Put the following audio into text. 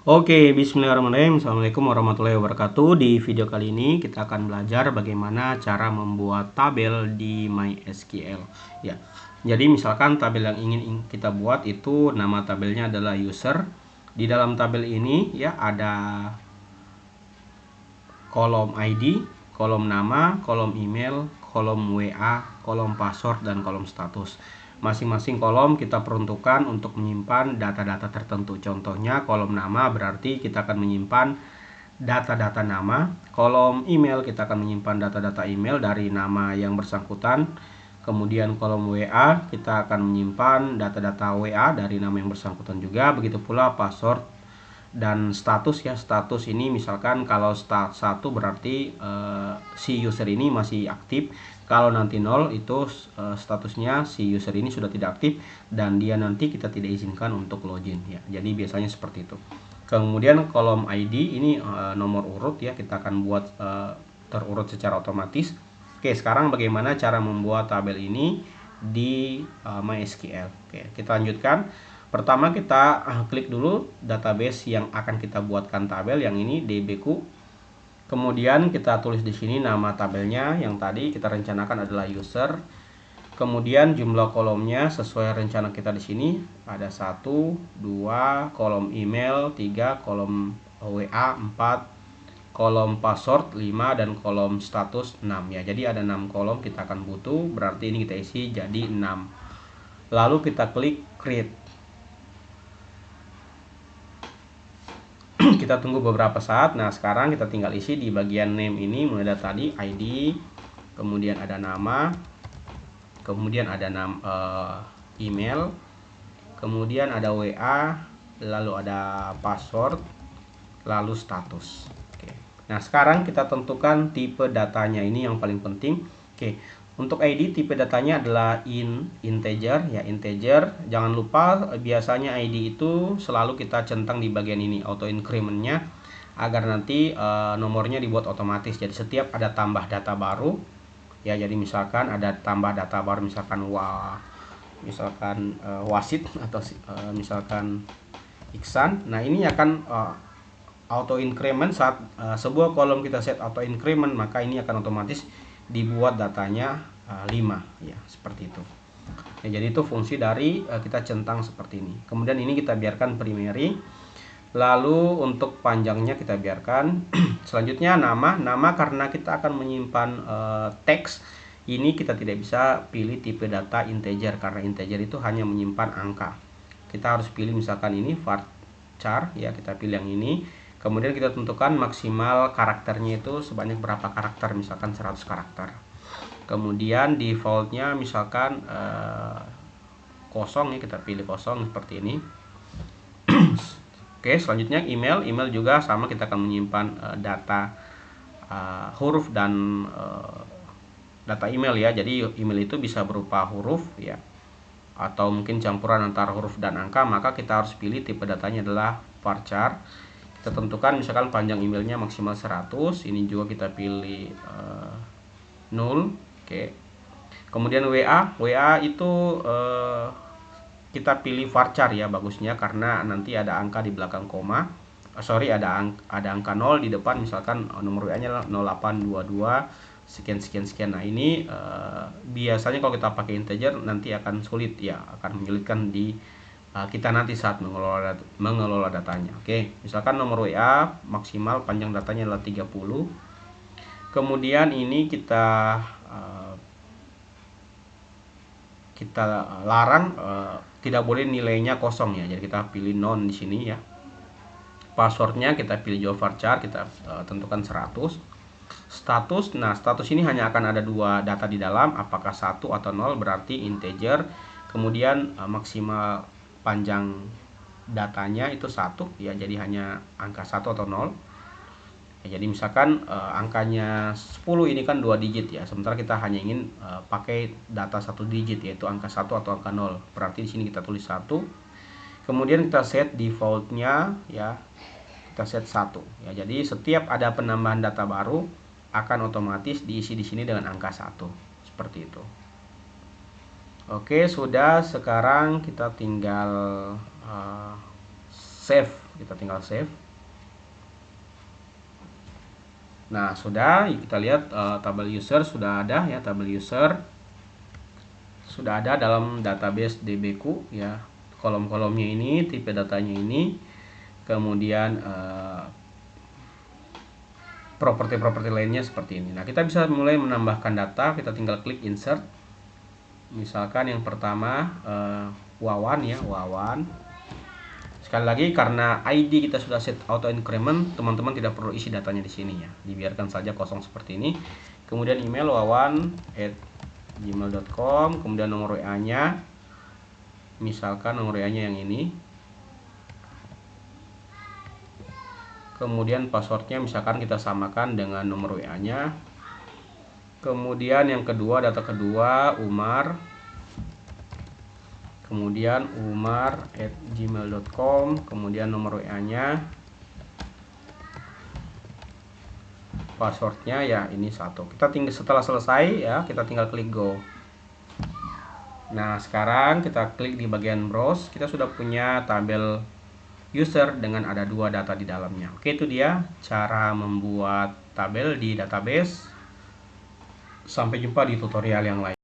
Oke, bismillahirrahmanirrahim. Assalamualaikum warahmatullahi wabarakatuh. Di video kali ini kita akan belajar bagaimana cara membuat tabel di MySQL. Ya, jadi misalkan tabel yang ingin kita buat itu nama tabelnya adalah user. Di dalam tabel ini ya ada kolom ID, kolom nama, kolom email, kolom WA, kolom password, dan kolom status. Masing-masing kolom kita peruntukkan untuk menyimpan data-data tertentu. Contohnya kolom nama berarti kita akan menyimpan data-data nama. Kolom email kita akan menyimpan data-data email dari nama yang bersangkutan. Kemudian kolom WA kita akan menyimpan data-data WA dari nama yang bersangkutan juga. Begitu pula password dan status ya. Status ini misalkan kalau start 1 berarti si user ini masih aktif. Kalau nanti 0 itu statusnya si user ini sudah tidak aktif dan dia nanti kita tidak izinkan untuk login ya. Jadi biasanya seperti itu. Kemudian kolom ID ini nomor urut ya, kita akan buat terurut secara otomatis. Oke, sekarang bagaimana cara membuat tabel ini di MySQL. Oke, kita lanjutkan. Pertama kita klik dulu database yang akan kita buatkan tabel, yang ini DBQ. Kemudian kita tulis di sini nama tabelnya yang tadi kita rencanakan adalah user. Kemudian jumlah kolomnya sesuai rencana kita di sini ada 1, 2, kolom email 3, kolom WA 4, kolom password 5, dan kolom status 6 ya. Jadi ada 6 kolom kita akan butuh, berarti ini kita isi jadi 6. Lalu kita klik create. Kita tunggu beberapa saat. Nah, sekarang kita tinggal isi di bagian name ini, mulai dari tadi ID, kemudian ada nama, kemudian ada email, kemudian ada WA, lalu ada password, lalu status. Oke. Nah, sekarang kita tentukan tipe datanya, ini yang paling penting. Oke. Untuk ID tipe datanya adalah integer ya, integer. Jangan lupa biasanya ID itu selalu kita centang di bagian ini auto increment-nya agar nanti nomornya dibuat otomatis. Jadi setiap ada tambah data baru ya, jadi misalkan ada tambah data baru misalkan wasit atau misalkan Iksan. Nah, ini akan auto increment saat sebuah kolom kita set auto increment, maka ini akan otomatis dibuat datanya 5 ya, seperti itu ya. Jadi itu fungsi dari kita centang seperti ini. Kemudian ini kita biarkan primary. Lalu untuk panjangnya kita biarkan. Selanjutnya nama karena kita akan menyimpan teks, ini kita tidak bisa pilih tipe data integer karena integer itu hanya menyimpan angka. Kita harus pilih misalkan ini varchar ya, kita pilih yang ini. Kemudian kita tentukan maksimal karakternya itu sebanyak berapa karakter, misalkan 100 karakter. Kemudian defaultnya misalkan kosong ya, kita pilih kosong seperti ini. Oke, selanjutnya email juga sama, kita akan menyimpan data huruf dan data email ya. Jadi email itu bisa berupa huruf ya, atau mungkin campuran antara huruf dan angka, maka kita harus pilih tipe datanya adalah varchar. Kita tentukan misalkan panjang emailnya maksimal 100, ini juga kita pilih 0. Oke. Kemudian WA itu kita pilih varchar ya, bagusnya karena nanti ada angka di belakang koma. Ada angka 0 di depan, misalkan nomor WA-nya 0822 sekian. Nah, ini biasanya kalau kita pakai integer nanti akan sulit ya, akan menyulitkan di kita nanti saat mengelola datanya. Oke, misalkan nomor WA maksimal panjang datanya adalah 30. Kemudian ini kita larang tidak boleh nilainya kosong ya. Jadi kita pilih non di sini ya. Passwordnya kita pilih juga varchar, kita tentukan 100. Status, nah status ini hanya akan ada 2 data di dalam, apakah 1 atau 0, berarti integer. Kemudian maksimal panjang datanya itu 1 ya, jadi hanya angka 1 atau 0 ya. Jadi misalkan angkanya 10, ini kan 2 digit ya, sementara kita hanya ingin pakai data 1 digit, yaitu angka 1 atau angka 0, berarti di sini kita tulis 1. Kemudian kita set defaultnya ya, kita set 1 ya. Jadi setiap ada penambahan data baru akan otomatis diisi di sini dengan angka 1 seperti itu. Oke, sudah. Sekarang kita tinggal save kita tinggal save. Nah, sudah, kita lihat tabel user sudah ada ya, tabel user sudah ada dalam database DB-ku ya. Kolom-kolomnya ini, tipe datanya ini, kemudian properti-properti lainnya seperti ini. Nah, kita bisa mulai menambahkan data, kita tinggal klik insert. Misalkan yang pertama Wawan ya, Wawan. Sekali lagi, karena ID kita sudah set auto increment, teman-teman tidak perlu isi datanya di sini ya, dibiarkan saja kosong seperti ini. Kemudian email wawan@gmail.com, kemudian nomor WA-nya, misalkan nomor WA-nya yang ini. Kemudian passwordnya misalkan kita samakan dengan nomor WA-nya. Kemudian yang kedua, data kedua Umar, kemudian umar@gmail.com, kemudian nomor WA-nya, passwordnya ya ini satu. Kita tinggal, setelah selesai ya, kita tinggal klik go. Nah, sekarang kita klik di bagian browse, kita sudah punya tabel user dengan ada 2 data di dalamnya. Oke, itu dia cara membuat tabel di database. Sampai jumpa di tutorial yang lain.